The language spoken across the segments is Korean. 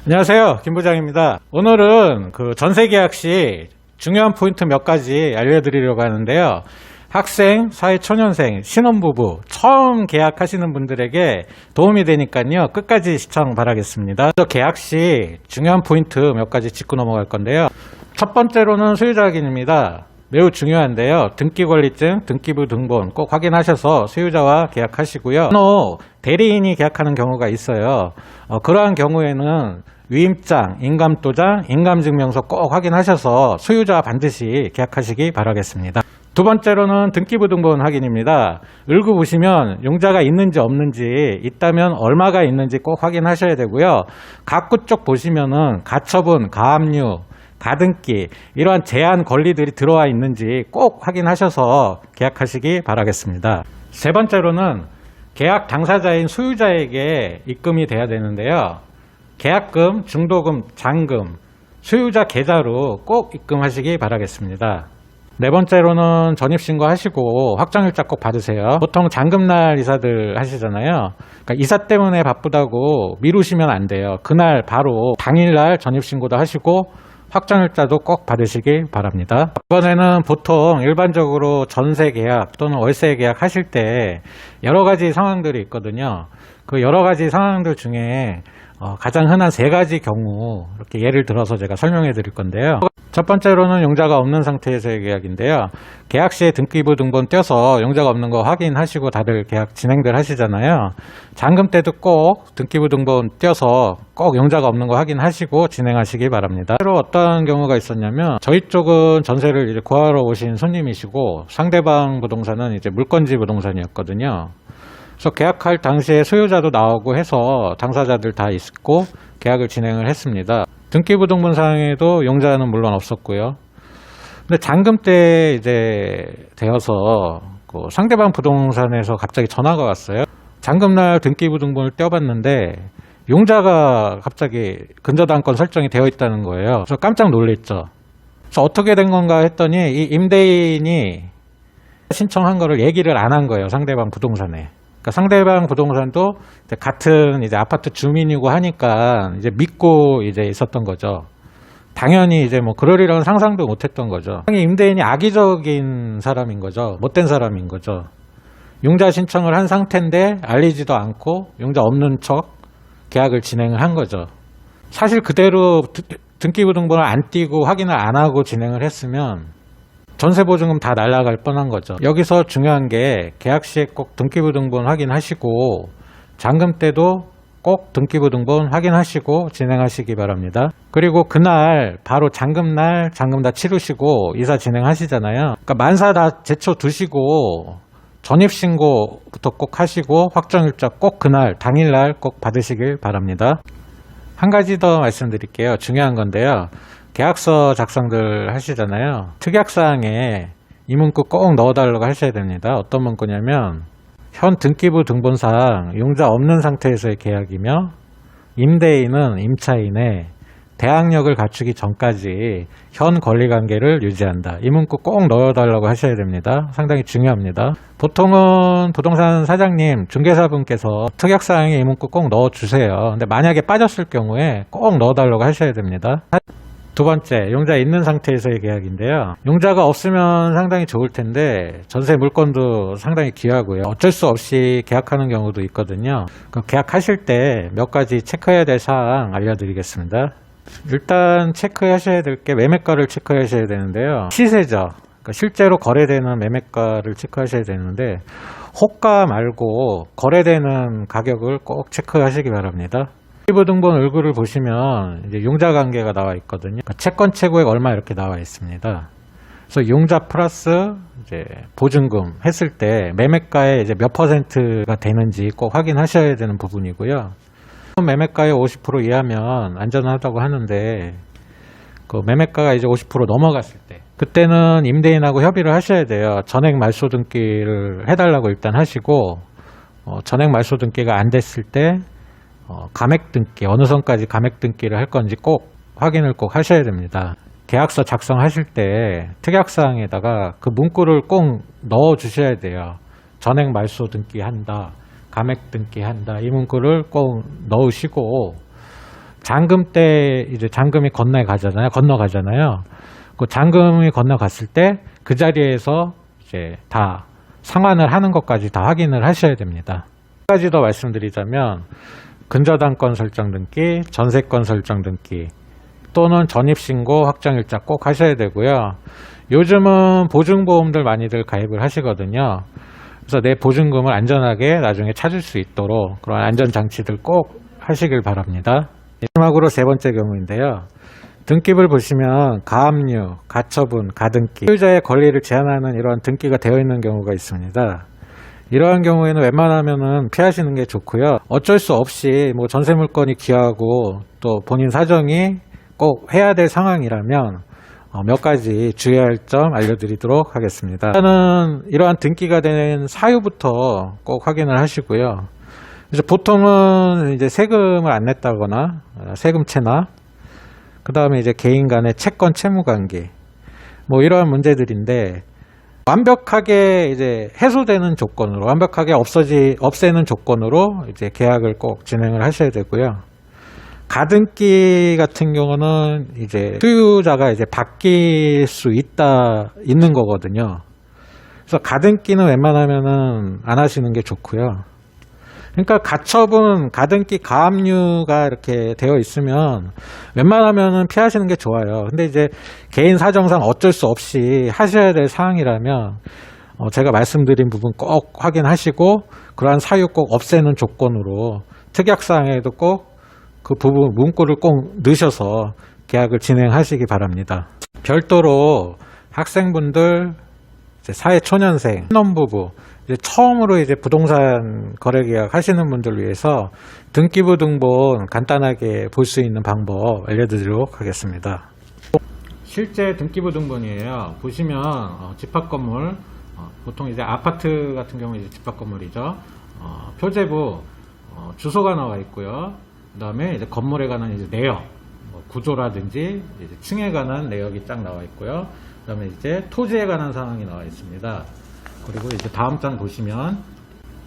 안녕하세요, 김 부장입니다. 오늘은 그 전세계약 시 중요한 포인트 몇 가지 알려드리려고 하는데요. 학생, 사회초년생, 신혼부부 처음 계약하시는 분들에게 도움이 되니까요, 끝까지 시청 바라겠습니다. 계약 시 중요한 포인트 몇 가지 짚고 넘어갈 건데요. 첫 번째로는 소유자 확인입니다. 매우 중요한데요. 등기권리증, 등기부 등본 꼭 확인하셔서 소유자와 계약하시고요. 대리인이 계약하는 경우가 있어요. 그러한 경우에는 위임장, 인감도장, 인감증명서 꼭 확인하셔서 소유자와 반드시 계약하시기 바라겠습니다. 두 번째로는 등기부 등본 확인입니다. 을구 보시면 용자가 있는지 없는지, 있다면 얼마가 있는지 꼭 확인하셔야 되고요. 각구 쪽 보시면은 가처분, 가압류, 가등기 이러한 제한 권리들이 들어와 있는지 꼭 확인하셔서 계약하시기 바라겠습니다. 세 번째로는 계약 당사자인 소유자에게 입금이 돼야 되는데요. 계약금, 중도금, 잔금, 소유자 계좌로 꼭 입금하시기 바라겠습니다. 네 번째로는 전입신고 하시고 확정일자 꼭 받으세요. 보통 잔금날 이사들 하시잖아요. 그러니까 이사 때문에 바쁘다고 미루시면 안 돼요. 그날 바로 당일날 전입신고도 하시고 확정일자도 꼭 받으시기 바랍니다. 이번에는 보통 일반적으로 전세 계약 또는 월세 계약 하실 때 여러 가지 상황들이 있거든요. 그 여러 가지 상황들 중에 가장 흔한 세 가지 경우 이렇게 예를 들어서 제가 설명해 드릴 건데요. 첫 번째로는 용자가 없는 상태에서의 계약인데요. 계약 시에 등기부 등본 떼서 용자가 없는 거 확인하시고 다들 계약 진행들 하시잖아요. 잔금 때도 꼭 등기부 등본 떼서 꼭 용자가 없는 거 확인하시고 진행하시기 바랍니다. 실제로 어떤 경우가 있었냐면 저희 쪽은 전세를 이제 구하러 오신 손님이시고 상대방 부동산은 이제 물건지 부동산이었거든요. 그래서 계약할 당시에 소유자도 나오고 해서 당사자들 다 있고 계약을 진행을 했습니다. 등기부등본상에도 용자는 물론 없었고요. 근데 잔금 때 이제 되어서 그 상대방 부동산에서 갑자기 전화가 왔어요. 잔금날 등기부등본을 떼어봤는데 용자가 갑자기 근저당권 설정이 되어 있다는 거예요. 그래서 깜짝 놀랐죠. 그래서 어떻게 된 건가 했더니 이 임대인이 신청한 거를 얘기를 안 한 거예요. 상대방 부동산에. 그러니까 상대방 부동산도 같은 이제 아파트 주민이고 하니까 이제 믿고 이제 있었던 거죠. 당연히 이제 뭐 그러리라는 상상도 못 했던 거죠. 임대인이 악의적인 사람인 거죠. 못된 사람인 거죠. 용자 신청을 한 상태인데 알리지도 않고 용자 없는 척 계약을 진행을 한 거죠. 사실 그대로 등기부 등본을 안 띄고 확인을 안 하고 진행을 했으면 전세보증금 다 날아갈 뻔한 거죠. 여기서 중요한 게 계약 시에 꼭 등기부 등본 확인하시고 잔금 때도 꼭 등기부 등본 확인하시고 진행하시기 바랍니다. 그리고 그날 바로 잔금날 잔금 다 치르시고 이사 진행하시잖아요. 그러니까 만사 다 제쳐 두시고 전입신고부터 꼭 하시고 확정일자 꼭 그날 당일날 꼭 받으시길 바랍니다. 한 가지 더 말씀드릴게요. 중요한 건데요. 계약서 작성들 하시잖아요. 특약사항에 이 문구 꼭 넣어달라고 하셔야 됩니다. 어떤 문구냐면 현 등기부 등본상 용자 없는 상태에서의 계약이며 임대인은 임차인의 대항력을 갖추기 전까지 현 권리관계를 유지한다. 이 문구 꼭 넣어달라고 하셔야 됩니다. 상당히 중요합니다. 보통은 부동산 사장님, 중개사분께서 특약사항에 이 문구 꼭 넣어주세요. 근데 만약에 빠졌을 경우에 꼭 넣어달라고 하셔야 됩니다. 두 번째, 용자 있는 상태에서의 계약인데요. 용자가 없으면 상당히 좋을 텐데 전세 물건도 상당히 귀하고요. 어쩔 수 없이 계약하는 경우도 있거든요. 계약하실 때 몇 가지 체크해야 될 사항 알려드리겠습니다. 일단 체크하셔야 될 게 매매가를 체크하셔야 되는데요. 시세죠. 그러니까 실제로 거래되는 매매가를 체크하셔야 되는데 호가 말고 거래되는 가격을 꼭 체크하시기 바랍니다. 등기부 등본 을구를 보시면 이제 용자 관계가 나와 있거든요. 그러니까 채권 최고액 얼마 이렇게 나와 있습니다. 그래서 용자 플러스 이제 보증금 했을 때 매매가의 이제 몇 %가 되는지 꼭 확인하셔야 되는 부분이고요. 매매가의 50% 이하면 안전하다고 하는데 그 매매가가 이제 50% 넘어갔을 때 그때는 임대인하고 협의를 하셔야 돼요. 전액 말소 등기를 해달라고 일단 하시고 전액 말소 등기가 안 됐을 때 감액 등기, 어느 선까지 감액 등기를 할 건지 꼭 확인을 꼭 하셔야 됩니다. 계약서 작성하실 때 특약사항에다가 그 문구를 꼭 넣어 주셔야 돼요. 전액 말소 등기한다, 감액 등기한다, 이 문구를 꼭 넣으시고 잔금 때 이제 잔금이 건너가잖아요. 그 잔금이 건너갔을 때 그 자리에서 이제 다 상환을 하는 것까지 다 확인을 하셔야 됩니다. 한 가지 더 말씀드리자면 근저당권 설정 등기, 전세권 설정 등기 또는 전입신고 확정일자 꼭 하셔야 되고요. 요즘은 보증보험들 많이들 가입을 하시거든요. 그래서 내 보증금을 안전하게 나중에 찾을 수 있도록 그런 안전장치들 꼭 하시길 바랍니다. 마지막으로 세 번째 경우인데요. 등기부를 보시면 가압류, 가처분, 가등기, 소유자의 권리를 제한하는 이러한 등기가 되어 있는 경우가 있습니다. 이러한 경우에는 웬만하면은 피하시는 게 좋고요. 어쩔 수 없이 뭐 전세물건이 귀하고 또 본인 사정이 꼭 해야 될 상황이라면 몇 가지 주의할 점 알려드리도록 하겠습니다. 일단은 이러한 등기가 된 사유부터 꼭 확인을 하시고요. 그래서 보통은 이제 세금을 안 냈다거나 세금 체납, 그 다음에 이제 개인 간의 채권 채무 관계, 뭐 이러한 문제들인데 완벽하게 이제 해소되는 조건으로, 완벽하게 없애는 조건으로 이제 계약을 꼭 진행을 하셔야 되고요. 가등기 같은 경우는 이제 소유자가 이제 바뀔 수 있는 거거든요. 그래서 가등기는 웬만하면은 안 하시는 게 좋고요. 그러니까 가처분, 가등기, 가압류가 이렇게 되어 있으면 웬만하면은 피하시는 게 좋아요. 근데 이제 개인 사정상 어쩔 수 없이 하셔야 될 사항이라면 제가 말씀드린 부분 꼭 확인하시고 그러한 사유 꼭 없애는 조건으로 특약사항에도 꼭 그 부분 문구를 꼭 넣으셔서 계약을 진행하시기 바랍니다. 별도로 학생분들, 이제 사회초년생, 신혼부부, 이제 처음으로 이제 부동산 거래계약 하시는 분들 위해서 등기부 등본 간단하게 볼 수 있는 방법 알려드리도록 하겠습니다. 실제 등기부 등본이에요. 보시면 집합건물, 보통 이제 아파트 같은 경우 이제 집합건물이죠. 표제부 주소가 나와 있고요. 그 다음에 이제 건물에 관한 이제 내역, 구조라든지 이제 층에 관한 내역이 쫙 나와 있고요. 그 다음에 이제 토지에 관한 사항이 나와 있습니다. 그리고 이제 다음 장 보시면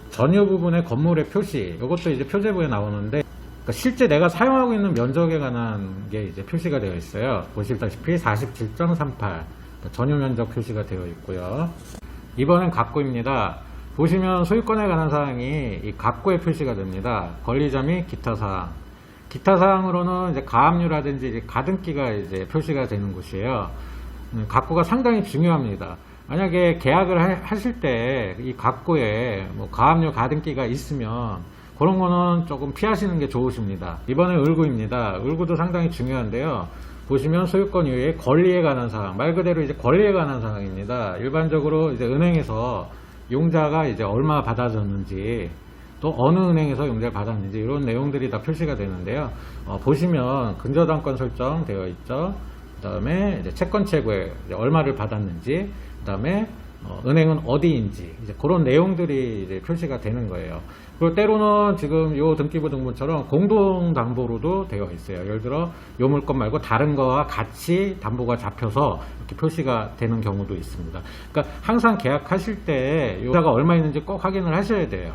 전유 부분의 건물의 표시, 이것도 이제 표제부에 나오는데, 그러니까 실제 내가 사용하고 있는 면적에 관한 게 이제 표시가 되어 있어요. 보시다시피 47.38 전유 면적 표시가 되어 있고요. 이번엔 갑구입니다. 보시면 소유권에 관한 사항이 이 갑구에 표시가 됩니다. 권리자 및 기타 사항. 기타 사항으로는 이제 가압류라든지 이제 가등기가 이제 표시가 되는 곳이에요. 갑구가 상당히 중요합니다. 만약에 계약을 하실 때 이 갑구에 뭐 가압류, 가등기가 있으면 그런 거는 조금 피하시는 게 좋으십니다. 이번에 을구입니다. 을구도 상당히 중요한데요. 보시면 소유권 이외에 권리에 관한 사항, 말 그대로 이제 권리에 관한 사항입니다. 일반적으로 이제 은행에서 용자가 이제 얼마 받아졌는지, 또 어느 은행에서 용자를 받았는지 이런 내용들이 다 표시가 되는데요. 보시면 근저당권 설정되어 있죠. 그 다음에 이제 채권 채굴에 얼마를 받았는지, 그 다음에 은행은 어디인지, 이제 그런 내용들이 이제 표시가 되는 거예요. 그리고 때로는 지금 요 등기부 등본처럼 공동담보로도 되어 있어요. 예를 들어 요 물건 말고 다른 거와 같이 담보가 잡혀서 이렇게 표시가 되는 경우도 있습니다. 그러니까 항상 계약하실 때 용자가 얼마 있는지 꼭 확인을 하셔야 돼요.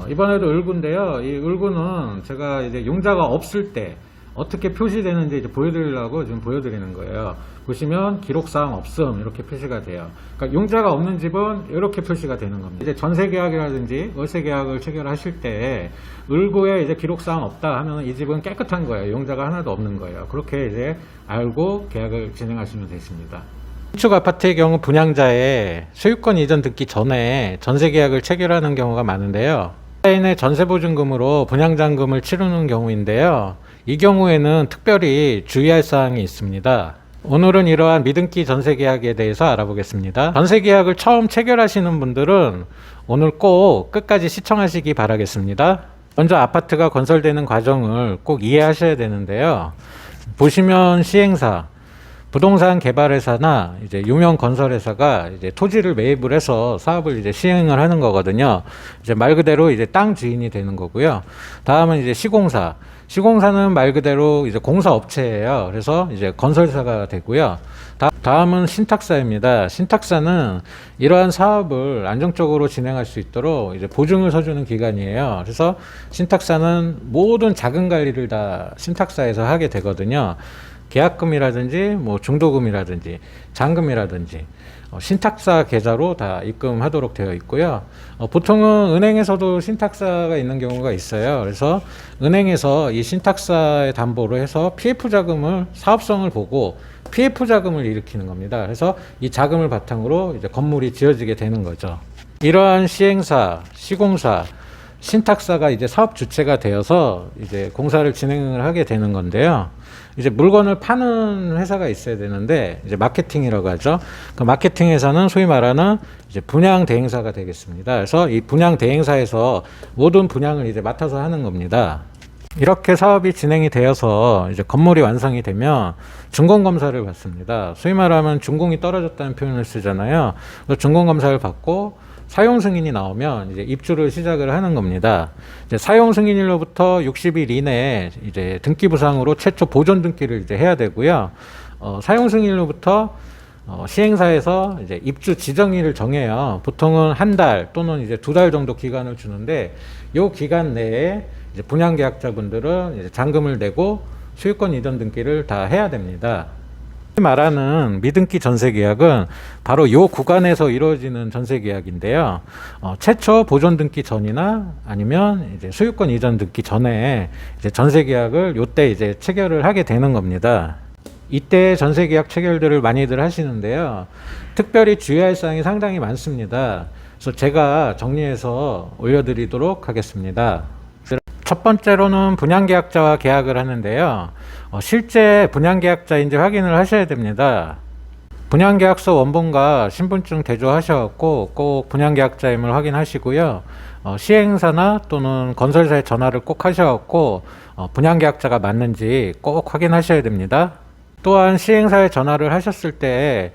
이번에도 을구인데요. 이 을구는 제가 이제 용자가 없을 때 어떻게 표시되는지 이제 보여드리려고 지금 보여드리는 거예요. 보시면 기록사항 없음 이렇게 표시가 돼요. 그러니까 용자가 없는 집은 이렇게 표시가 되는 겁니다. 이제 전세계약이라든지 월세계약을 체결하실 때 을구에 이제 기록사항 없다 하면 이 집은 깨끗한 거예요. 용자가 하나도 없는 거예요. 그렇게 이제 알고 계약을 진행하시면 되십니다. 신축 아파트의 경우 분양자의 소유권 이전 듣기 전에 전세계약을 체결하는 경우가 많은데요. 타인의 전세보증금으로 분양잔금을 치르는 경우인데요. 이 경우에는 특별히 주의할 사항이 있습니다. 오늘은 이러한 미등기 전세계약에 대해서 알아보겠습니다. 전세계약을 처음 체결하시는 분들은 오늘 꼭 끝까지 시청하시기 바라겠습니다. 먼저 아파트가 건설되는 과정을 꼭 이해하셔야 되는데요. 보시면 시행사, 부동산 개발회사나 이제 유명 건설회사가 이제 토지를 매입을 해서 사업을 이제 시행을 하는 거거든요. 이제 말 그대로 이제 땅 주인이 되는 거고요. 다음은 이제 시공사. 시공사는 말 그대로 이제 공사업체예요. 그래서 이제 건설사가 되고요. 다음은 신탁사입니다. 신탁사는 이러한 사업을 안정적으로 진행할 수 있도록 이제 보증을 서주는 기관이에요. 그래서 신탁사는 모든 자금 관리를 다 신탁사에서 하게 되거든요. 계약금이라든지 뭐 중도금이라든지 잔금이라든지 신탁사 계좌로 다 입금하도록 되어 있고요. 보통은 은행에서도 신탁사가 있는 경우가 있어요. 그래서 은행에서 이 신탁사의 담보로 해서 PF 자금을 사업성을 보고 PF 자금을 일으키는 겁니다. 그래서 이 자금을 바탕으로 이제 건물이 지어지게 되는 거죠. 이러한 시행사, 시공사, 신탁사가 이제 사업 주체가 되어서 이제 공사를 진행을 하게 되는 건데요. 이제 물건을 파는 회사가 있어야 되는데 이제 마케팅이라고 하죠. 그 마케팅에서는 소위 말하는 이제 분양 대행사가 되겠습니다. 그래서 이 분양 대행사에서 모든 분양을 이제 맡아서 하는 겁니다. 이렇게 사업이 진행이 되어서 이제 건물이 완성이 되면 준공검사를 받습니다. 소위 말하면 준공이 떨어졌다는 표현을 쓰잖아요. 그래서 준공검사를 받고 사용 승인이 나오면 이제 입주를 시작을 하는 겁니다. 이제 사용 승인일로부터 60일 이내에 이제 등기 부상으로 최초 보존 등기를 이제 해야 되고요. 사용 승인일로부터 시행사에서 이제 입주 지정일을 정해요. 보통은 한 달 또는 이제 2달 정도 기간을 주는데 이 기간 내에 이제 분양계약자분들은 이제 잔금을 내고 소유권 이전 등기를 다 해야 됩니다. 말하는 미등기 전세계약은 바로 이 구간에서 이루어지는 전세계약인데요. 최초 보존 등기 전이나 아니면 이제 소유권 이전 등기 전에 이제 전세계약을 이때 이제 체결을 하게 되는 겁니다. 이때 전세계약 체결들을 많이들 하시는데요. 특별히 주의할 사항이 상당히 많습니다. 그래서 제가 정리해서 올려드리도록 하겠습니다. 첫 번째로는 분양계약자와 계약을 하는데요. 실제 분양계약자인지 확인을 하셔야 됩니다. 분양계약서 원본과 신분증 대조하셔갖고 꼭 분양계약자임을 확인하시고요. 시행사나 또는 건설사에 전화를 꼭 하셔갖고 분양계약자가 맞는지 꼭 확인하셔야 됩니다. 또한 시행사에 전화를 하셨을 때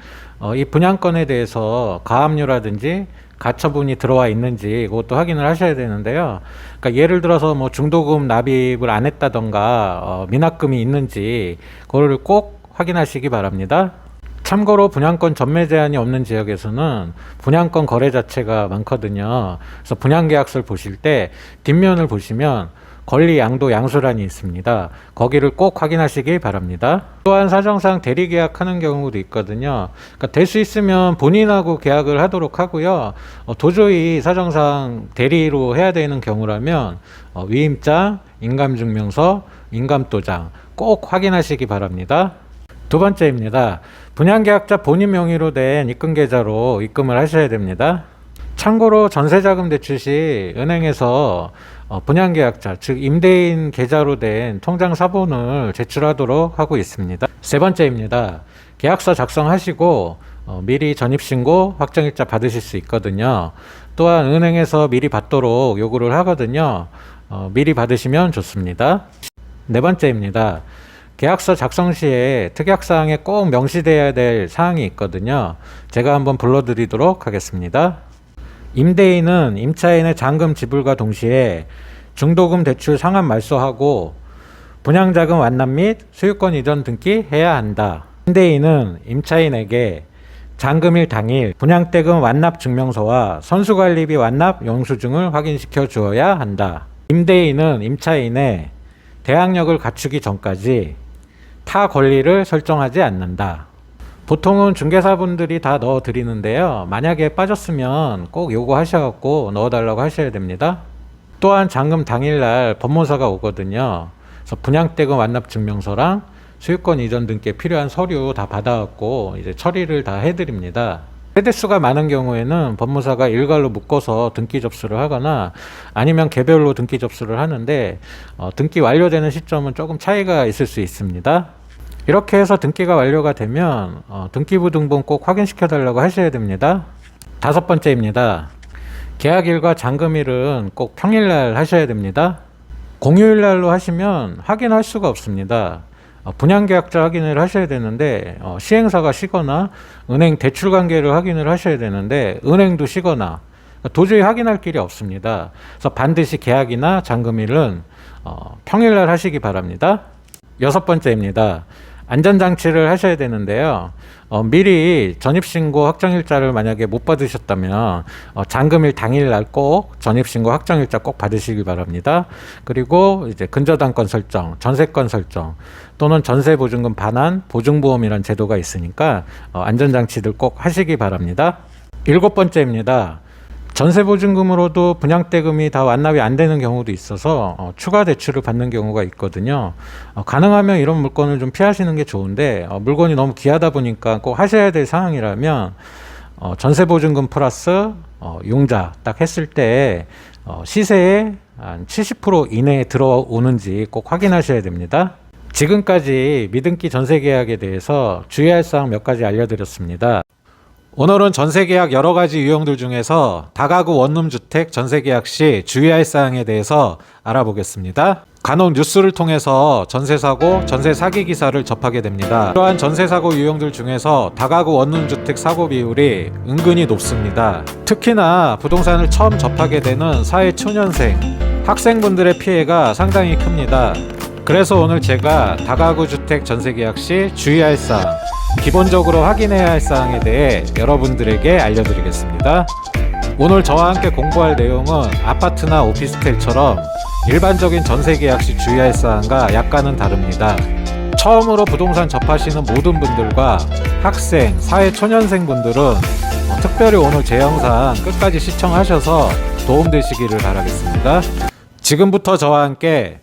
이 분양건에 대해서 가압류라든지 가처분이 들어와 있는지 그것도 확인을 하셔야 되는데요. 그러니까 예를 들어서 뭐 중도금 납입을 안 했다던가 미납금이 있는지 그거를 꼭 확인하시기 바랍니다. 참고로 분양권 전매 제한이 없는 지역에서는 분양권 거래 자체가 많거든요. 그래서 분양계약서를 보실 때 뒷면을 보시면 권리 양도 양수란이 있습니다. 거기를 꼭 확인하시기 바랍니다. 또한 사정상 대리 계약하는 경우도 있거든요. 그러니까 될 수 있으면 본인하고 계약을 하도록 하고요. 도저히 사정상 대리로 해야 되는 경우라면 위임장, 인감증명서, 인감도장 꼭 확인하시기 바랍니다. 두 번째입니다. 분양계약자 본인 명의로 된 입금계좌로 입금을 하셔야 됩니다. 참고로 전세자금 대출 시 은행에서 분양계약자, 즉 임대인 계좌로 된 통장 사본을 제출하도록 하고 있습니다. 세 번째입니다. 계약서 작성하시고 미리 전입신고, 확정일자 받으실 수 있거든요. 또한 은행에서 미리 받도록 요구를 하거든요. 미리 받으시면 좋습니다. 네 번째입니다. 계약서 작성 시에 특약사항에 꼭 명시되어야 될 사항이 있거든요. 제가 한번 불러드리도록 하겠습니다. 임대인은 임차인의 잔금 지불과 동시에 중도금 대출 상환 말소하고 분양자금 완납 및 소유권 이전 등기해야 한다. 임대인은 임차인에게 잔금일 당일 분양대금 완납 증명서와 선수관리비 완납 영수증을 확인시켜 주어야 한다. 임대인은 임차인의 대항력을 갖추기 전까지 타 권리를 설정하지 않는다. 보통은 중개사분들이 다 넣어 드리는데요. 만약에 빠졌으면 꼭 요구하셔갖고 넣어달라고 하셔야 됩니다. 또한 잔금 당일날 법무사가 오거든요. 그래서 분양대금 완납 증명서랑 소유권 이전 등기에 필요한 서류 다 받아갖고 이제 처리를 다 해드립니다. 세대수가 많은 경우에는 법무사가 일괄로 묶어서 등기 접수를 하거나 아니면 개별로 등기 접수를 하는데 등기 완료되는 시점은 조금 차이가 있을 수 있습니다. 이렇게 해서 등기가 완료가 되면 등기부 등본 꼭 확인시켜 달라고 하셔야 됩니다. 다섯 번째입니다. 계약일과 잔금일은 꼭 평일날 하셔야 됩니다. 공휴일날로 하시면 확인할 수가 없습니다. 분양계약자 확인을 하셔야 되는데 시행사가 쉬거나 은행 대출관계를 확인을 하셔야 되는데 은행도 쉬거나 도저히 확인할 길이 없습니다. 그래서 반드시 계약이나 잔금일은 평일날 하시기 바랍니다. 여섯 번째입니다. 안전장치를 하셔야 되는데요. 미리 전입신고 확정일자를 만약에 못 받으셨다면 잔금일 당일날 꼭 전입신고 확정일자 꼭 받으시기 바랍니다. 그리고 이제 근저당권 설정, 전세권 설정 또는 전세보증금 반환, 보증보험이란 제도가 있으니까 안전장치들 꼭 하시기 바랍니다. 일곱 번째입니다. 전세보증금으로도 분양대금이 다 완납이 안 되는 경우도 있어서 추가 대출을 받는 경우가 있거든요. 가능하면 이런 물건을 좀 피하시는 게 좋은데 물건이 너무 귀하다 보니까 꼭 하셔야 될 상황이라면 전세보증금 플러스 융자 딱 했을 때 시세의 한 70% 이내에 들어오는지 꼭 확인하셔야 됩니다. 지금까지 미등기 전세계약에 대해서 주의할 사항 몇 가지 알려드렸습니다. 오늘은 전세계약 여러가지 유형들 중에서 다가구 원룸주택 전세계약 시 주의할 사항에 대해서 알아보겠습니다. 간혹 뉴스를 통해서 전세사고, 전세사기 기사를 접하게 됩니다. 이러한 전세사고 유형들 중에서 다가구 원룸주택 사고 비율이 은근히 높습니다. 특히나 부동산을 처음 접하게 되는 사회초년생, 학생분들의 피해가 상당히 큽니다. 그래서 오늘 제가 다가구 주택 전세계약 시 주의할 사항, 기본적으로 확인해야 할 사항에 대해 여러분들에게 알려드리겠습니다. 오늘 저와 함께 공부할 내용은 아파트나 오피스텔처럼 일반적인 전세계약 시 주의할 사항과 약간은 다릅니다. 처음으로 부동산 접하시는 모든 분들과 학생, 사회초년생 분들은 특별히 오늘 제 영상 끝까지 시청하셔서 도움되시기를 바라겠습니다. 지금부터 저와 함께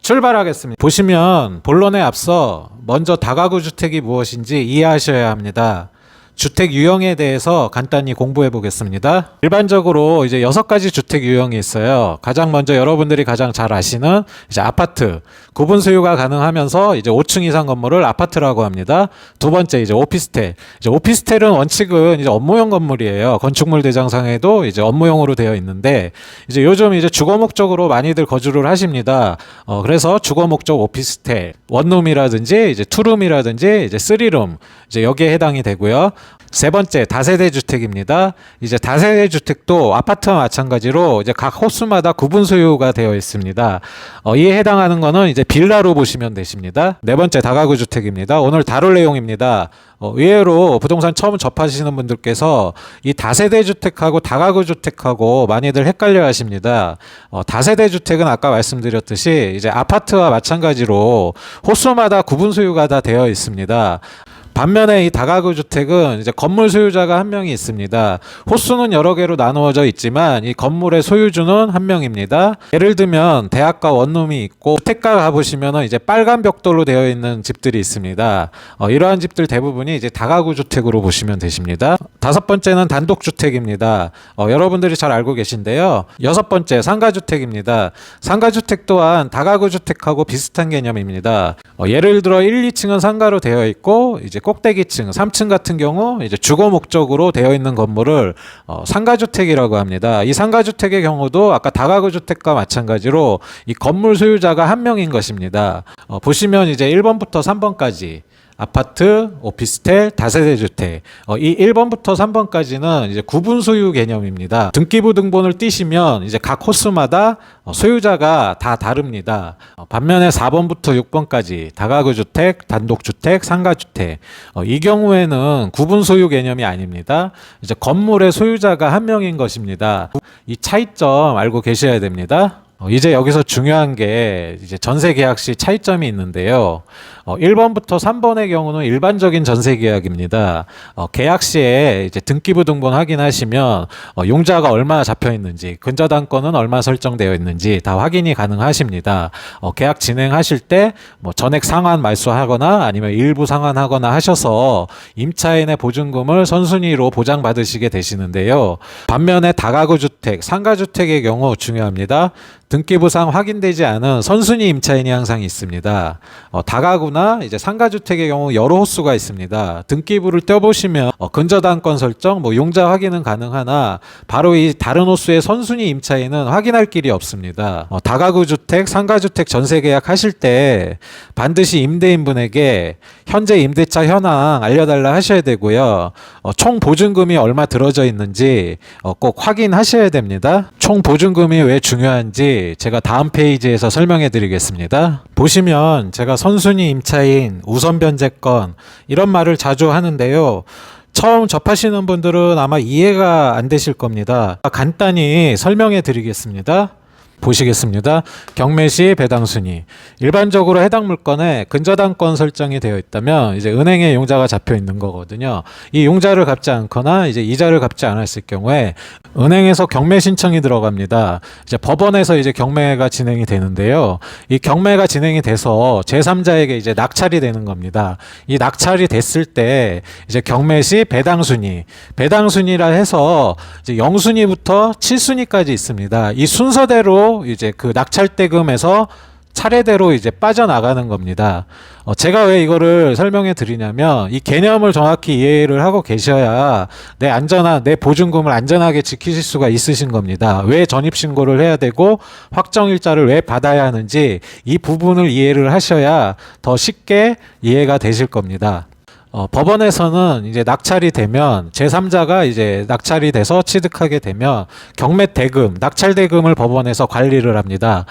출발하겠습니다. 보시면 본론에 앞서 먼저 다가구 주택이 무엇인지 이해하셔야 합니다. 주택 유형에 대해서 간단히 공부해 보겠습니다. 일반적으로 이제 6가지 주택 유형이 있어요. 가장 먼저 여러분들이 가장 잘 아시는 이제 아파트. 구분 소유가 가능하면서 이제 5층 이상 건물을 아파트라고 합니다. 두 번째 이제 오피스텔. 이제 오피스텔은 원칙은 이제 업무용 건물이에요. 건축물 대장상에도 이제 업무용으로 되어 있는데 이제 요즘 이제 주거 목적으로 많이들 거주를 하십니다. 그래서 주거 목적 오피스텔, 원룸이라든지 이제 투룸이라든지 이제 쓰리룸 이제 여기에 해당이 되고요. 세 번째 다세대 주택입니다. 이제 다세대 주택도 아파트와 마찬가지로 이제 각 호수마다 구분 소유가 되어 있습니다. 이에 해당하는 거는 이제 빌라로 보시면 되십니다. 네 번째 다가구 주택입니다. 오늘 다룰 내용입니다. 의외로 부동산 처음 접하시는 분들께서 이 다세대 주택하고 다가구 주택하고 많이들 헷갈려 하십니다. 다세대 주택은 아까 말씀드렸듯이 이제 아파트와 마찬가지로 호수마다 구분 소유가 다 되어 있습니다. 반면에 이 다가구 주택은 이제 건물 소유자가 한 명이 있습니다. 호수는 여러 개로 나누어져 있지만 이 건물의 소유주는 한 명입니다. 예를 들면 대학가 원룸이 있고 주택가 가보시면은 이제 빨간 벽돌로 되어 있는 집들이 있습니다. 이러한 집들 대부분이 이제 다가구 주택으로 보시면 되십니다. 다섯 번째는 단독 주택입니다. 여러분들이 잘 알고 계신데요. 여섯 번째 상가 주택입니다. 상가 주택 또한 다가구 주택하고 비슷한 개념입니다. 예를 들어 1, 2층은 상가로 되어 있고 이제 꼭대기층 3층 같은 경우 이제 주거 목적으로 되어 있는 건물을 상가주택이라고 합니다. 이 상가주택의 경우도 아까 다가구 주택과 마찬가지로 이 건물 소유자가 한 명인 것입니다. 보시면 이제 1번부터 3번까지 아파트, 오피스텔, 다세대 주택. 이 1번부터 3번까지는 이제 구분 소유 개념입니다. 등기부 등본을 띄시면 이제 각 호수마다 소유자가 다 다릅니다. 반면에 4번부터 6번까지 다가구 주택, 단독 주택, 상가 주택. 이 경우에는 구분 소유 개념이 아닙니다. 이제 건물의 소유자가 한 명인 것입니다. 이 차이점 알고 계셔야 됩니다. 이제 여기서 중요한 게 이제 전세 계약 시 차이점이 있는데요. 1번부터 3번의 경우는 일반적인 전세 계약입니다. 계약 시에 이제 등기부 등본 확인하시면 용자가 얼마 잡혀 있는지, 근저당권은 얼마 설정되어 있는지 다 확인이 가능하십니다. 계약 진행하실 때 뭐 전액 상환 말소하거나 아니면 일부 상환하거나 하셔서 임차인의 보증금을 선순위로 보장받으시게 되시는데요. 반면에 다가구 주택, 상가 주택의 경우 중요합니다. 등기부상 확인되지 않은 선순위 임차인이 항상 있습니다. 다가구나 이제 상가주택의 경우 여러 호수가 있습니다. 등기부를 떼보시면 근저당권 설정, 뭐 용자 확인은 가능하나 바로 이 다른 호수의 선순위 임차인은 확인할 길이 없습니다. 다가구 주택, 상가주택 전세 계약 하실 때 반드시 임대인분에게 현재 임대차 현황 알려달라 하셔야 되고요. 총 보증금이 얼마 들어져 있는지 꼭 확인하셔야 됩니다. 총 보증금이 왜 중요한지 되는지 제가 다음 페이지에서 설명해 드리겠습니다. 보시면 제가 선순위 임차인, 우선 변제권 이런 말을 자주 하는데요. 처음 접하시는 분들은 아마 이해가 안 되실 겁니다. 간단히 설명해 드리겠습니다. 보시겠습니다. 경매시 배당순위. 일반적으로 해당 물건에 근저당권 설정이 되어 있다면 이제 은행에 용자가 잡혀 있는 거거든요. 이 용자를 갚지 않거나 이제 이자를 갚지 않았을 경우에 은행에서 경매 신청이 들어갑니다. 이제 법원에서 이제 경매가 진행이 되는데요. 이 경매가 진행이 돼서 제3자에게 이제 낙찰이 되는 겁니다. 이 낙찰이 됐을 때 이제 경매시 배당순위. 배당순위라 해서 이제 0순위부터 7순위까지 있습니다. 이 순서대로 이제 그 낙찰대금에서 차례대로 이제 빠져나가는 겁니다. 제가 왜 이거를 설명해 드리냐면 이 개념을 정확히 이해를 하고 계셔야 내 보증금을 안전하게 지키실 수가 있으신 겁니다. 왜 전입신고를 해야 되고 확정일자를 왜 받아야 하는지 이 부분을 이해를 하셔야 더 쉽게 이해가 되실 겁니다. 법원에서는 이제 낙찰이 되면 제3자가 이제 낙찰이 돼서 취득하게 되면 경매 대금, 낙찰 대금을 법원에서 관리를 합니다.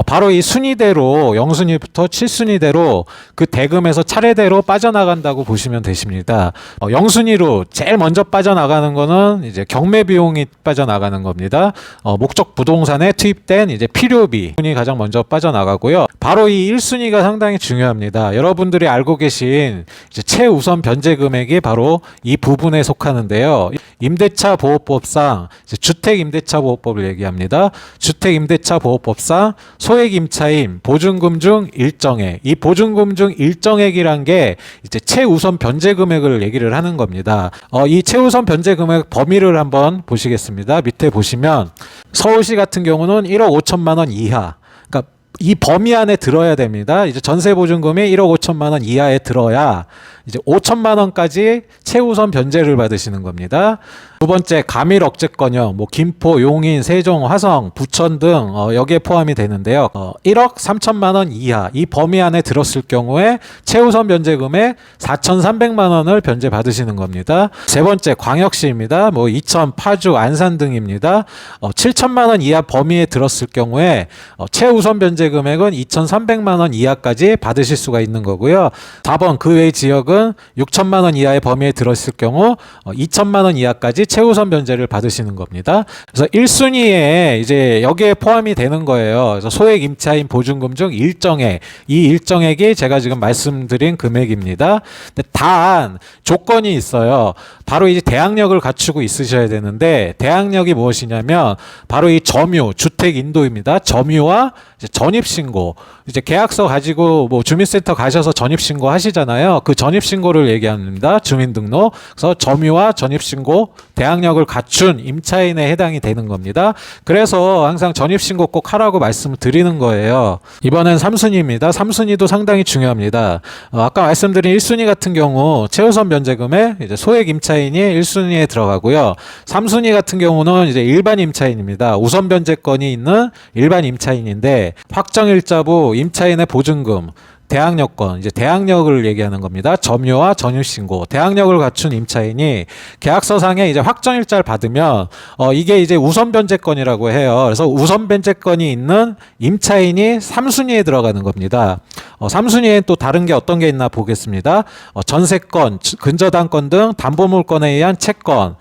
바로 이 순위대로 0순위부터 7순위대로 그 대금에서 차례대로 빠져나간다고 보시면 되십니다. 0순위로 제일 먼저 빠져나가는 거는 이제 경매 비용이 빠져나가는 겁니다. 목적 부동산에 투입된 이제 필요비 이 가장 먼저 빠져나가고요. 바로 이 1순위가 상당히 중요합니다. 여러분들이 알고 계신 이제 최우선 변제 금액이 바로 이 부분에 속하는데요. 임대차 보호법상 주택 임대차 보호법을 얘기합니다. 주택 임대차 보호법상 소액 임차인 보증금 중 일정액. 이 보증금 중 일정액이란 게 이제 최우선 변제 금액을 얘기를 하는 겁니다. 이 최우선 변제 금액 범위를 한번 보시겠습니다. 밑에 보시면 서울시 같은 경우는 1억 5천만 원 이하. 그러니까 이 범위 안에 들어야 됩니다. 이제 전세 보증금이 1억 5천만 원 이하에 들어야 이제 5천만 원까지 최우선 변제를 받으시는 겁니다. 두 번째 가밀 억제권이요. 뭐 김포, 용인, 세종, 화성, 부천 등 여기에 포함이 되는데요. 1억 3천만 원 이하 이 범위 안에 들었을 경우에 최우선 변제금액 4,300만 원을 변제 받으시는 겁니다. 세 번째 광역시입니다. 뭐 이천, 파주, 안산 등입니다. 7천만 원 이하 범위에 들었을 경우에 최우선 변제 금액은 2,300만 원 이하까지 받으실 수가 있는 거고요. 4번 그 외 지역은 6천만 원 이하의 범위에 들었을 경우 2천만 원 이하까지 최우선 변제를 받으시는 겁니다. 그래서 1순위에 이제 여기에 포함이 되는 거예요. 그래서 소액 임차인 보증금 중 일정액, 이 일정액이 제가 지금 말씀드린 금액입니다. 근데 단 조건이 있어요. 바로 이제 대항력을 갖추고 있으셔야 되는데 대항력이 무엇이냐면 바로 이 점유, 주택 인도입니다. 점유와 이제 전입신고. 이제 계약서 가지고 뭐 주민센터 가셔서 전입신고 하시잖아요. 그 전입신고를 얘기합니다. 주민등록. 그래서 점유와 전입신고, 대항력을 갖춘 임차인에 해당이 되는 겁니다. 그래서 항상 전입신고 꼭 하라고 말씀을 드리는 거예요. 이번엔 3순위입니다. 3순위도 상당히 중요합니다. 아까 말씀드린 1순위 같은 경우 최우선 변제금에 이제 소액 임차인이 1순위에 들어가고요. 3순위 같은 경우는 이제 일반 임차인입니다. 우선 변제권이 있는 일반 임차인인데 확정일자부 임차인의 보증금 대항력권, 이제 대항력을 얘기하는 겁니다. 점유와 전입신고, 대항력을 갖춘 임차인이 계약서상에 이제 확정일자를 받으면 이게 이제 우선 변제권이라고 해요. 그래서 우선 변제권이 있는 임차인이 3순위에 들어가는 겁니다. 3순위에 또 다른 게 어떤 게 있나 보겠습니다. 전세권, 근저당권 등 담보물권에 의한 채권,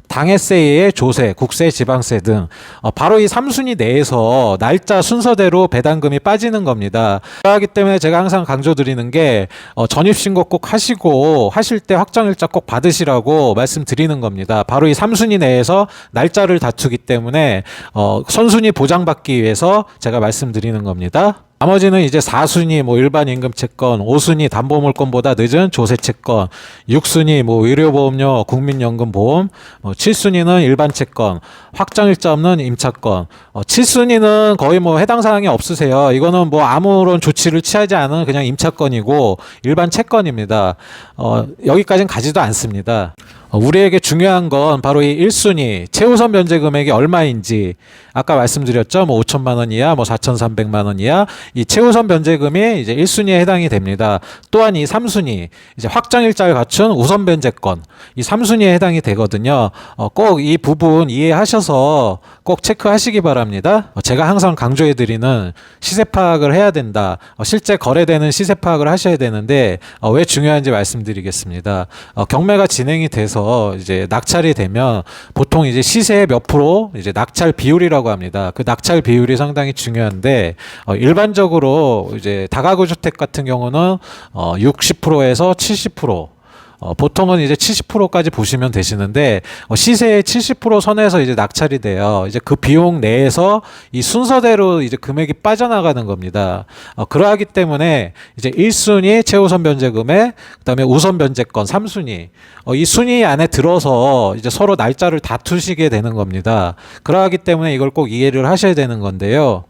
당해세의 조세, 국세, 지방세 등 바로 이 3순위 내에서 날짜 순서대로 배당금이 빠지는 겁니다. 그렇기 때문에 제가 항상 강조드리는 게 전입신고 꼭 하시고 하실 때 확정일자 꼭 받으시라고 말씀드리는 겁니다. 바로 이 3순위 내에서 날짜를 다투기 때문에 선순위 보장받기 위해서 제가 말씀드리는 겁니다. 나머지는 이제 4순위 뭐 일반 임금 채권, 5순위 담보물권보다 늦은 조세 채권, 6순위 뭐 의료보험료, 국민연금보험, 7순위는 일반 채권, 확정일자 없는 임차권, 7순위는 거의 뭐 해당 사항이 없으세요. 이거는 뭐 아무런 조치를 취하지 않은 그냥 임차권이고 일반 채권입니다. 여기까지는 가지도 않습니다. 우리에게 중요한 건 바로 이 1순위 최우선 변제 금액이 얼마인지 아까 말씀드렸죠. 뭐 5천만 원 이하, 뭐 4,300만 원 이하 이 최우선 변제금이 이제 1순위에 해당이 됩니다. 또한 이 3순위 이제 확정일자를 갖춘 우선 변제권 이 3순위에 해당이 되거든요. 꼭 이 부분 이해하셔서 꼭 체크하시기 바랍니다. 제가 항상 강조해 드리는 시세 파악을 해야 된다. 실제 거래되는 시세 파악을 하셔야 되는데 왜 중요한지 말씀드리겠습니다. 경매가 진행이 돼서 이제 낙찰이 되면 보통 이제 시세의 몇 프로 이제 낙찰 비율이라고 합니다. 그 낙찰 비율이 상당히 중요한데 일반적으로 이제 다가구 주택 같은 경우는 60%에서 70% 보통은 이제 70%까지 보시면 되시는데 시세의 70% 선에서 이제 낙찰이 돼요. 이제 그 비용 내에서 이 순서대로 이제 금액이 빠져나가는 겁니다. 그러하기 때문에 이제 1순위 최우선 변제금액, 그다음에 우선 변제권 3순위 이 순위 안에 들어서 이제 서로 날짜를 다투시게 되는 겁니다. 그러하기 때문에 이걸 꼭 이해를 하셔야 되는 건데요.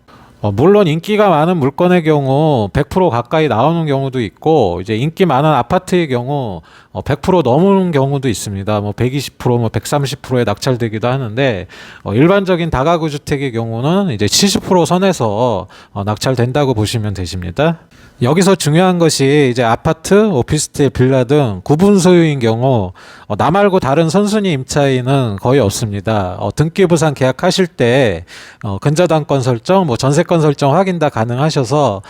물론 인기가 많은 물건의 경우 100% 가까이 나오는 경우도 있고 이제 인기 많은 아파트의 경우 100% 넘는 경우도 있습니다. 뭐 120%, 뭐 130%에 낙찰되기도 하는데 일반적인 다가구 주택의 경우는 이제 70% 선에서 낙찰된다고 보시면 되십니다. 여기서 중요한 것이 이제 아파트, 오피스텔, 빌라 등 구분 소유인 경우 나 말고 다른 선순위 임차인은 거의 없습니다. 등기부상 계약하실 때 근저당권 설정, 뭐 전세권 설정 확인 다 가능하셔서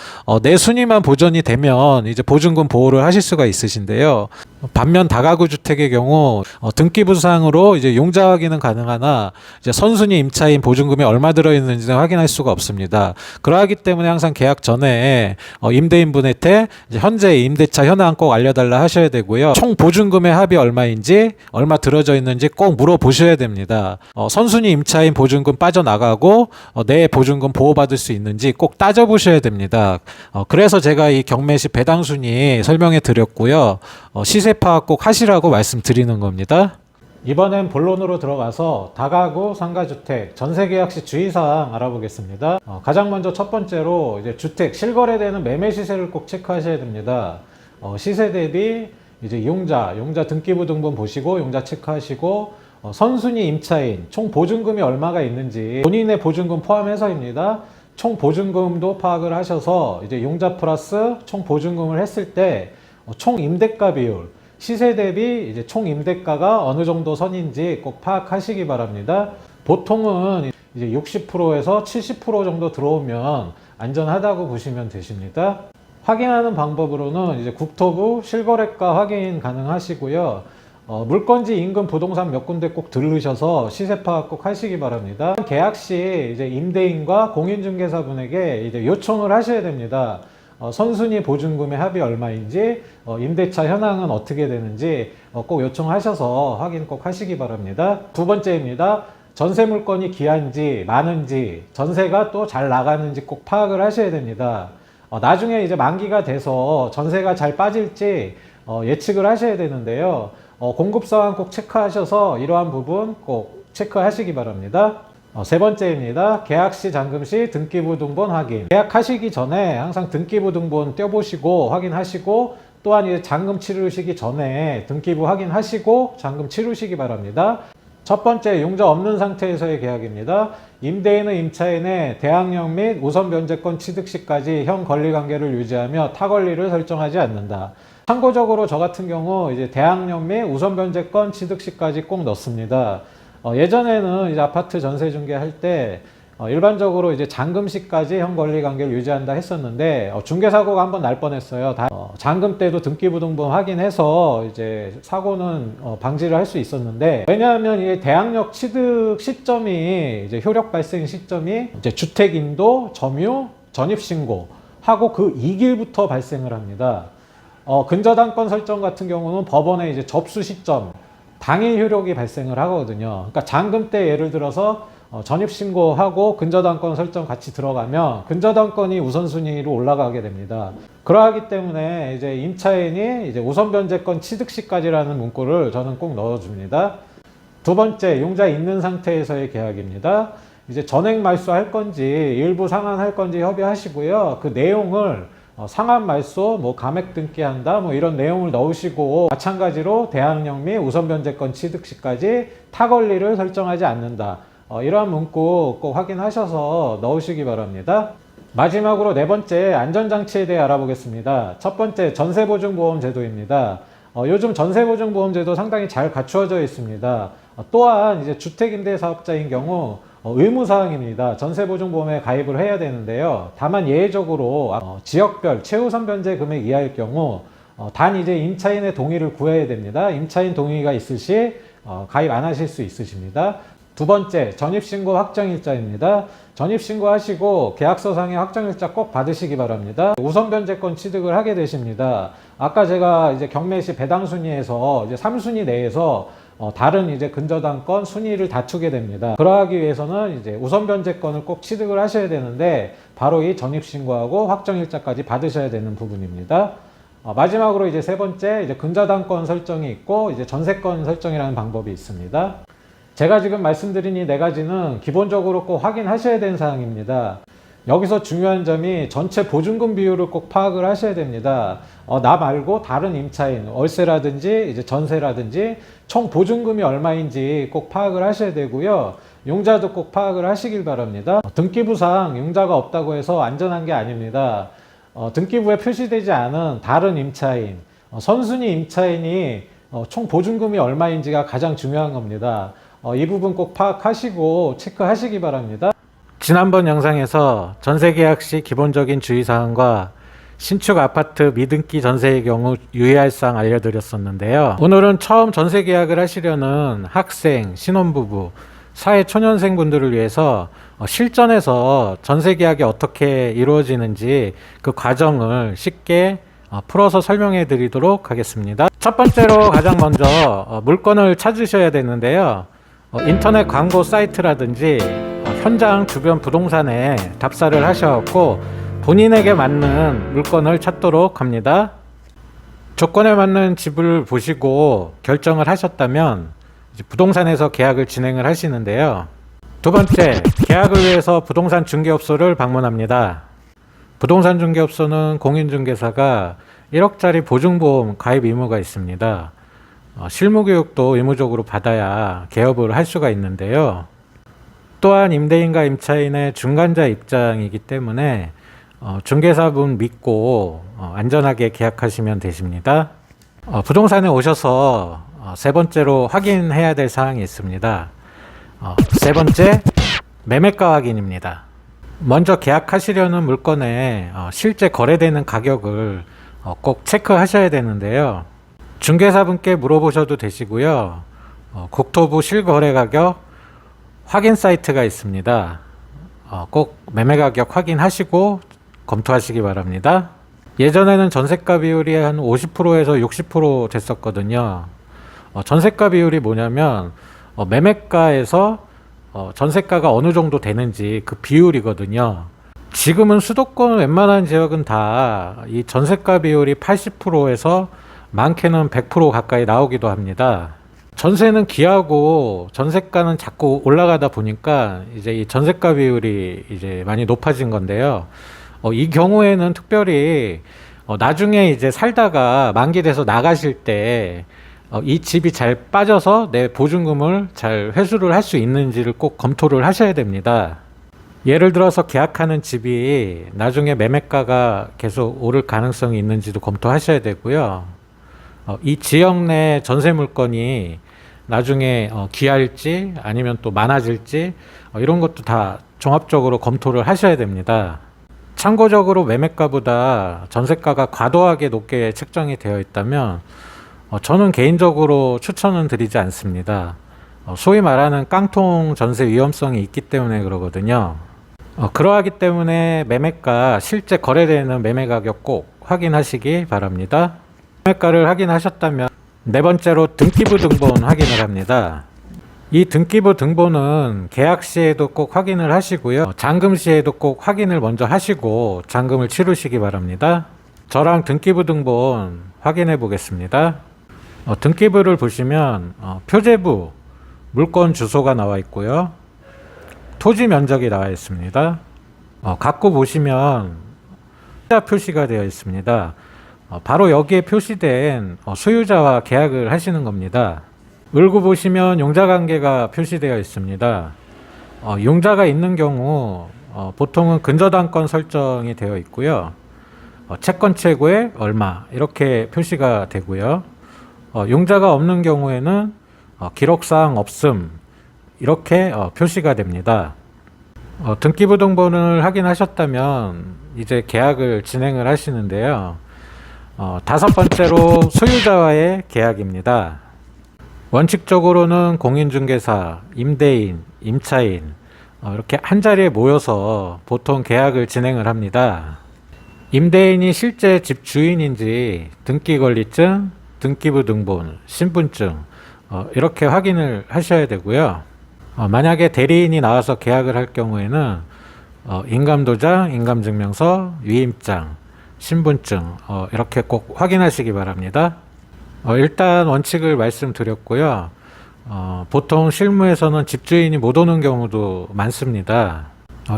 내 순위만 보존이 되면 이제 보증금 보호를 하실 수가 있으신데요. 반면 다가구 주택의 경우 등기부상으로 이제 용자 확인은 가능하나 이제 선순위 임차인 보증금이 얼마 들어 있는지는 확인할 수가 없습니다. 그러하기 때문에 항상 계약 전에 임대인분한테 현재 임대차 현황 꼭 알려달라 하셔야 되고요. 총 보증금의 합이 얼마인지 얼마 들어져 있는지 꼭 물어보셔야 됩니다. 선순위 임차인 보증금 빠져나가고 내 보증금 보호받을 수 있는지 꼭 따져보셔야 됩니다. 그래서 제가 이 경매시 배당순위 설명해 드렸고요. 시세 파악 꼭 하시라고 말씀드리는 겁니다. 이번엔 본론으로 들어가서 다가구 상가주택 전세계약 시 주의사항 알아보겠습니다. 가장 먼저 첫 번째로 이제 주택 실거래되는 매매 시세를 꼭 체크하셔야 됩니다. 시세 대비 이제 용자 등기부 등본 보시고 용자 체크하시고 선순위 임차인 총 보증금이 얼마가 있는지 본인의 보증금 포함해서입니다. 총 보증금도 파악을 하셔서 이제 용자 플러스 총 보증금을 했을 때 총 임대가 비율 시세 대비 이제 총 임대가가 어느 정도 선인지 꼭 파악하시기 바랍니다. 보통은 이제 60%에서 70% 정도 들어오면 안전하다고 보시면 되십니다. 확인하는 방법으로는 이제 국토부 실거래가 확인 가능하시고요. 물건지 인근 부동산 몇 군데 꼭 들르셔서 시세 파악 꼭 하시기 바랍니다. 계약 시 이제 임대인과 공인중개사분에게 이제 요청을 하셔야 됩니다. 선순위 보증금의 합이 얼마인지 임대차 현황은 어떻게 되는지 꼭 요청하셔서 확인 꼭 하시기 바랍니다. 두 번째입니다. 전세 물건이 귀한지 많은지 전세가 또 잘 나가는지 꼭 파악을 하셔야 됩니다. 나중에 이제 만기가 돼서 전세가 잘 빠질지 예측을 하셔야 되는데요. 공급 상황 꼭 체크하셔서 이러한 부분 꼭 체크하시기 바랍니다. 세 번째입니다. 계약 시 잔금 시 등기부 등본 확인. 계약하시기 전에 항상 등기부 등본 떼보시고 확인하시고 또한 이제 잔금 치르시기 전에 등기부 확인하시고 잔금 치르시기 바랍니다. 첫 번째, 용자 없는 상태에서의 계약입니다. 임대인은 임차인의 대항력 및 우선 변제권 취득 시까지 형 권리 관계를 유지하며 타 권리를 설정하지 않는다. 참고적으로 저 같은 경우 이제 대항력 및 우선 변제권 취득 시까지 꼭 넣습니다. 예전에는 이제 아파트 전세 중개할 때 일반적으로 이제 잔금 시까지 형 권리 관계를 유지한다 했었는데 중개 사고가 한번 날 뻔했어요. 잔금 때도 등기부 등본 확인해서 이제 사고는 방지를 할 수 있었는데 왜냐하면 이 대항력 취득 시점이 이제 효력 발생 시점이 이제 주택 인도, 점유, 전입 신고 하고 그 2길부터 발생을 합니다. 근저당권 설정 같은 경우는 법원의 이제 접수 시점 당일 효력이 발생을 하거든요. 그러니까 잔금 때 예를 들어서 전입신고하고 근저당권 설정 같이 들어가면 근저당권이 우선순위로 올라가게 됩니다. 그러하기 때문에 이제 임차인이 이제 우선변제권 취득 시까지라는 문구를 저는 꼭 넣어줍니다. 두 번째, 용자 있는 상태에서의 계약입니다. 이제 전액 말소할 건지 일부 상환할 건지 협의하시고요. 그 내용을 상환 말소, 뭐 감액 등기한다, 뭐 이런 내용을 넣으시고, 마찬가지로 대항력 및 우선 변제권 취득 시까지 타권리를 설정하지 않는다. 이러한 문구 꼭 확인하셔서 넣으시기 바랍니다. 마지막으로 네 번째 안전장치에 대해 알아보겠습니다. 첫 번째 전세보증보험 제도입니다. 요즘 전세보증보험 제도 상당히 잘 갖추어져 있습니다. 또한 이제 주택임대사업자인 경우 의무사항입니다. 전세보증보험에 가입을 해야 되는데요. 다만 예외적으로 지역별 최우선 변제 금액 이하일 경우 단 이제 임차인의 동의를 구해야 됩니다. 임차인 동의가 있을 시 가입 안 하실 수 있으십니다. 두 번째, 전입신고 확정일자입니다. 전입신고하시고 계약서상의 확정일자 꼭 받으시기 바랍니다. 우선 변제권 취득을 하게 되십니다. 아까 제가 이제 경매시 배당 순위에서 이제 3순위 내에서 다른 이제 근저당권 순위를 다투게 됩니다. 그러하기 위해서는 이제 우선 변제권을 꼭 취득을 하셔야 되는데 바로 이 전입신고하고 확정일자까지 받으셔야 되는 부분입니다. 마지막으로 이제 세 번째, 이제 근저당권 설정이 있고 이제 전세권 설정이라는 방법이 있습니다. 제가 지금 말씀드린 이 네 가지는 기본적으로 꼭 확인하셔야 되는 사항입니다. 여기서 중요한 점이 전체 보증금 비율을 꼭 파악을 하셔야 됩니다. 나 말고 다른 임차인, 월세라든지 이제 전세라든지 총 보증금이 얼마인지 꼭 파악을 하셔야 되고요. 융자도 꼭 파악을 하시길 바랍니다. 등기부상 융자가 없다고 해서 안전한 게 아닙니다. 등기부에 표시되지 않은 다른 임차인, 선순위 임차인이 총 보증금이 얼마인지가 가장 중요한 겁니다. 이 부분 꼭 파악하시고 체크하시기 바랍니다. 지난번 영상에서 전세계약 시 기본적인 주의사항과 신축 아파트 미등기 전세의 경우 유의할 사항 알려드렸었는데요. 오늘은 처음 전세계약을 하시려는 학생, 신혼부부, 사회초년생 분들을 위해서 실전에서 전세계약이 어떻게 이루어지는지 그 과정을 쉽게 풀어서 설명해 드리도록 하겠습니다. 첫 번째로 가장 먼저 물건을 찾으셔야 되는데요. 인터넷 광고 사이트라든지 현장 주변 부동산에 답사를 하셔갖고 본인에게 맞는 물건을 찾도록 합니다. 조건에 맞는 집을 보시고 결정을 하셨다면 이제 부동산에서 계약을 진행을 하시는데요. 두 번째, 계약을 위해서 부동산 중개업소를 방문합니다. 부동산 중개업소는 공인중개사가 1억짜리 보증보험 가입 의무가 있습니다. 실무교육도 의무적으로 받아야 개업을 할 수가 있는데요. 또한 임대인과 임차인의 중간자 입장이기 때문에 중개사분 믿고 안전하게 계약하시면 되십니다. 부동산에 오셔서 세 번째로 확인해야 될 사항이 있습니다. 세 번째, 매매가 확인입니다. 먼저 계약하시려는 물건의 실제 거래되는 가격을 꼭 체크하셔야 되는데요. 중개사분께 물어보셔도 되시고요. 국토부 실거래 가격 확인 사이트가 있습니다. 꼭 매매 가격 확인하시고 검토하시기 바랍니다. 예전에는 전세가 비율이 한 50%에서 60% 됐었거든요. 전세가 비율이 뭐냐면 매매가에서 전세가가 어느 정도 되는지 그 비율이거든요. 지금은 수도권 웬만한 지역은 다 이 전세가 비율이 80%에서 많게는 100% 가까이 나오기도 합니다. 전세는 귀하고 전세가는 자꾸 올라가다 보니까 이제 이 전세가 비율이 이제 많이 높아진 건데요. 이 경우에는 특별히 나중에 이제 살다가 만기돼서 나가실 때 이 집이 잘 빠져서 내 보증금을 잘 회수를 할 수 있는지를 꼭 검토를 하셔야 됩니다. 예를 들어서 계약하는 집이 나중에 매매가가 계속 오를 가능성이 있는지도 검토하셔야 되고요. 이 지역 내 전세 물건이 나중에 귀할지 아니면 또 많아질지 이런 것도 다 종합적으로 검토를 하셔야 됩니다. 참고적으로 매매가보다 전세가가 과도하게 높게 책정이 되어 있다면 저는 개인적으로 추천은 드리지 않습니다. 소위 말하는 깡통 전세 위험성이 있기 때문에 그러거든요. 그러하기 때문에 매매가 실제 거래되는 매매 가격 꼭 확인하시기 바랍니다. 매매가를 확인하셨다면 네 번째로 등기부 등본 확인을 합니다. 이 등기부 등본은 계약 시에도 꼭 확인을 하시고요. 잔금 시에도 꼭 확인을 먼저 하시고 잔금을 치르시기 바랍니다. 저랑 등기부 등본 확인해 보겠습니다. 등기부를 보시면 표제부, 물건 주소가 나와 있고요. 토지 면적이 나와 있습니다. 갖고 보시면 자 표시가 되어 있습니다. 바로 여기에 표시된 소유자와 계약을 하시는 겁니다. 을구 보시면 용자관계가 표시되어 있습니다. 용자가 있는 경우 보통은 근저당권 설정이 되어 있고요. 채권 최고에 얼마 이렇게 표시가 되고요. 용자가 없는 경우에는 기록사항 없음 이렇게 표시가 됩니다. 등기부등본을 확인하셨다면 이제 계약을 진행을 하시는데요. 다섯 번째로 소유자와의 계약입니다. 원칙적으로는 공인중개사, 임대인, 임차인 이렇게 한 자리에 모여서 보통 계약을 진행을 합니다. 임대인이 실제 집 주인인지 등기권리증, 등기부등본, 신분증 이렇게 확인을 하셔야 되고요. 만약에 대리인이 나와서 계약을 할 경우에는 인감도장, 인감증명서, 위임장, 신분증 이렇게 꼭 확인하시기 바랍니다. 일단 원칙을 말씀드렸고요. 보통 실무에서는 집주인이 못 오는 경우도 많습니다.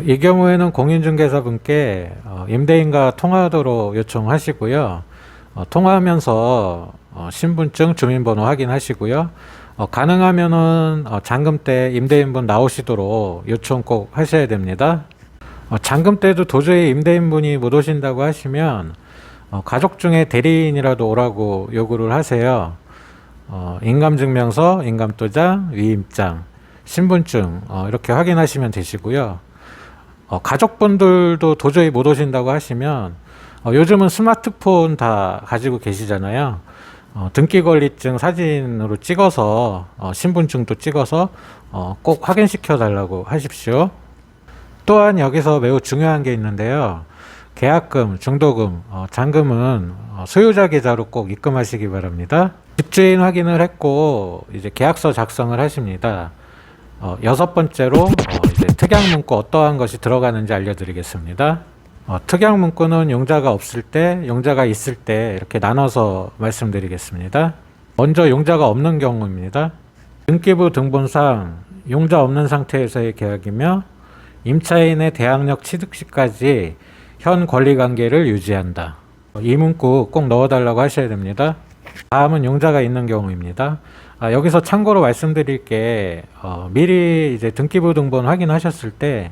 이 경우에는 공인중개사분께 임대인과 통화하도록 요청하시고요. 통화하면서 신분증, 주민번호 확인하시고요. 가능하면은 잔금 때 임대인분 나오시도록 요청 꼭 하셔야 됩니다. 잔금 때도 도저히 임대인분이 못 오신다고 하시면 가족 중에 대리인이라도 오라고 요구를 하세요. 인감증명서, 인감도장, 위임장, 신분증 이렇게 확인하시면 되시고요. 가족분들도 도저히 못 오신다고 하시면 요즘은 스마트폰 다 가지고 계시잖아요. 등기권리증 사진으로 찍어서 신분증도 찍어서 꼭 확인시켜 달라고 하십시오. 또한 여기서 매우 중요한 게 있는데요. 계약금, 중도금, 잔금은 소유자 계좌로 꼭 입금하시기 바랍니다. 집주인 확인을 했고 이제 계약서 작성을 하십니다. 여섯 번째로 이제 특약문구 어떠한 것이 들어가는지 알려드리겠습니다. 특약문구는 용자가 없을 때, 용자가 있을 때 이렇게 나눠서 말씀드리겠습니다. 먼저 용자가 없는 경우입니다. 등기부 등본상 용자 없는 상태에서의 계약이며 임차인의 대항력 취득 시까지 현 권리관계를 유지한다. 이 문구 꼭 넣어달라고 하셔야 됩니다. 다음은 용자가 있는 경우입니다. 여기서 참고로 말씀드릴 게 미리 이제 등기부 등본 확인하셨을 때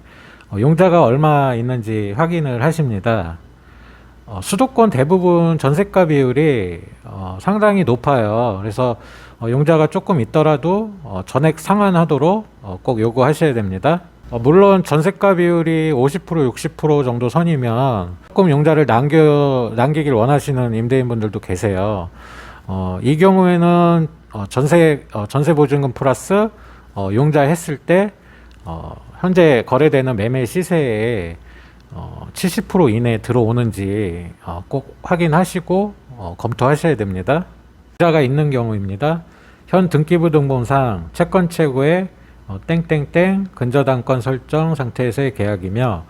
용자가 얼마 있는지 확인을 하십니다. 수도권 대부분 전세가 비율이 상당히 높아요. 그래서 용자가 조금 있더라도 전액 상환하도록 꼭 요구하셔야 됩니다. 물론 전세가 비율이 50% 60% 정도 선이면 조금 용자를 남기길 원하시는 임대인분들도 계세요. 이 경우에는 전세 보증금 플러스 용자 했을 때 현재 거래되는 매매 시세에 70% 이내에 들어오는지 꼭 확인하시고 검토하셔야 됩니다. 용자가 있는 경우입니다. 현 등기부등본상 채권 최고의 땡땡땡 근저당권 설정 상태에서의 계약이며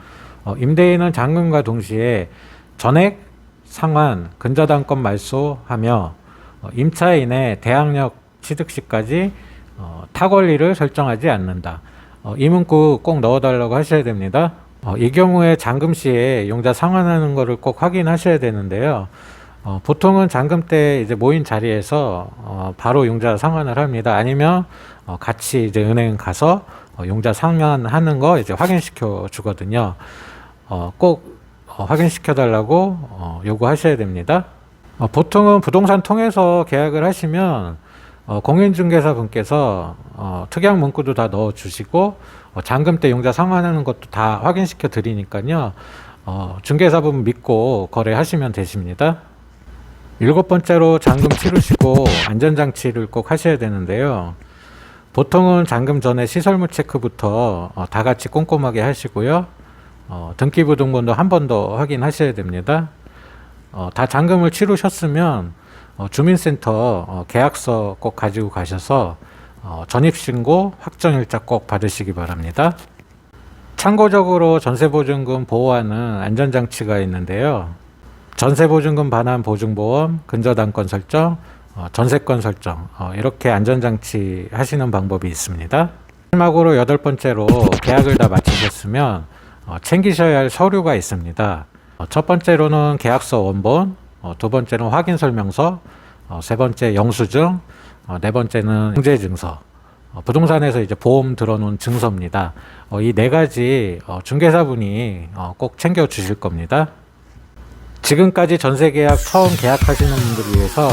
임대인은 잔금과 동시에 전액 상환 근저당권 말소하며 임차인의 대항력 취득 시까지 타권리를 설정하지 않는다. 이 문구 꼭 넣어달라고 하셔야 됩니다. 이 경우에 잔금 시에 용자 상환하는 것을 꼭 확인하셔야 되는데요. 보통은 잔금 때 이제 모인 자리에서 바로 용자 상환을 합니다. 아니면 같이 이제 은행 가서 용자 상환하는 거 이제 확인시켜 주거든요. 꼭 확인시켜 달라고 요구하셔야 됩니다. 보통은 부동산 통해서 계약을 하시면 공인중개사 분께서 특약 문구도 다 넣어 주시고 잔금 때 용자 상환하는 것도 다 확인시켜 드리니까요. 중개사분 믿고 거래하시면 되십니다. 일곱 번째로 잔금 치르시고 안전장치를 꼭 하셔야 되는데요. 보통은 잔금 전에 시설물 체크부터 다 같이 꼼꼼하게 하시고요. 등기부 등본도 한 번 더 확인하셔야 됩니다. 다 잔금을 치르셨으면 주민센터 계약서 꼭 가지고 가셔서 전입신고 확정일자 꼭 받으시기 바랍니다. 참고적으로 전세보증금 보호하는 안전장치가 있는데요. 전세보증금 반환 보증보험, 근저당권 설정, 전세권 설정 이렇게 안전장치 하시는 방법이 있습니다. 마지막으로 8번째로 계약을 다 마치셨으면 챙기셔야 할 서류가 있습니다. 첫 번째로는 계약서 원본, 두 번째는 확인 설명서, 세 번째 영수증, 네 번째는 공제증서. 부동산에서 이제 보험 들어놓은 증서입니다. 이 네 가지 중개사분이 꼭 챙겨 주실 겁니다. 지금까지 전세계약 처음 계약하시는 분들을 위해서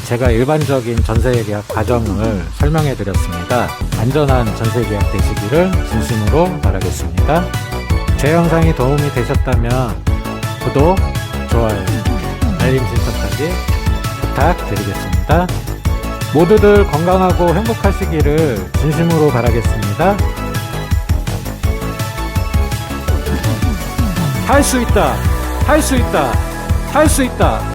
제가 일반적인 전세계약 과정을 설명해 드렸습니다. 안전한 전세계약 되시기를 진심으로 바라겠습니다. 제 영상이 도움이 되셨다면 구독, 좋아요, 알림 설정까지 부탁드리겠습니다. 모두들 건강하고 행복하시기를 진심으로 바라겠습니다. 할 수 있다! 할 수 있다! 할 수 있다!